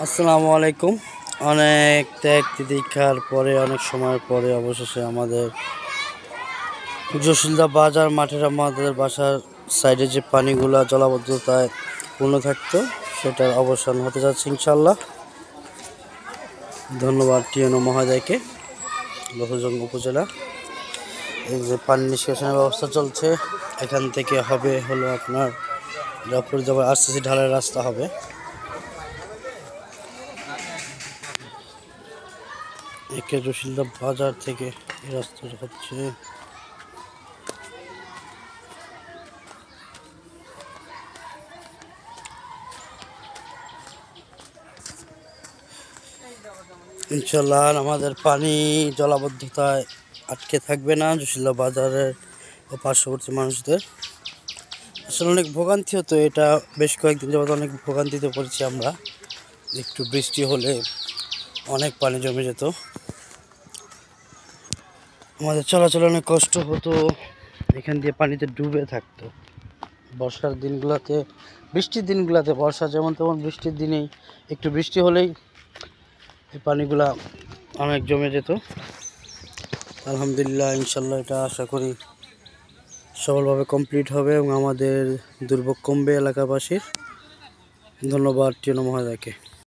আসসালামু আলাইকুম। অনেক ত্যাগ তিতিক্ষার পরে অনেক সময় পরে অবশেষে আমাদের জসিলদা বাজার মাঠের আমাদের বাসার সাইডে যে পানিগুলা জলাবদ্ধতায় পূর্ণ থাকতো সেটার অবসান হতে যাচ্ছে ইনশাল্লাহ। ধন্যবাদ টিএনও মহোদয়কে। লোহজং উপজেলা এই যে পানি নিষ্কাশনের ব্যবস্থা চলছে, এখান থেকে হবে হলো আপনার জাফর যাবার আরসিসি ঢালের রাস্তা হবে। একে জসিলদা বাজার থেকে এই রাস্তাটা হচ্ছে। ইনশাল্লাহ আমাদের পানি জলাবদ্ধতায় আটকে থাকবে না জসিলদা বাজারের ও পার্শ্ববর্তী মানুষদের। আসলে অনেক ভোগান্তি হতো, এটা বেশ কয়েকদিন যাবত অনেক ভোগান্তিতে পড়েছি আমরা। একটু বৃষ্টি হলে অনেক পানি জমে যেত, আমাদের চলাচলে অনেক কষ্ট হতো, এখান দিয়ে পানিতে ডুবে থাকতো। বর্ষার দিনগুলোতে, বৃষ্টির দিনগুলোতে, বর্ষা যেমন তেমন বৃষ্টির দিনেই একটু বৃষ্টি হলেই এই পানিগুলা অনেক জমে যেত। আলহামদুলিল্লাহ, ইনশাল্লাহ এটা আশা করি সফলভাবে কমপ্লিট হবে এবং আমাদের দুর্ভোগ কমবে এলাকাবাসীর। ধন্যবাদ টিএনও মহোদয়কে।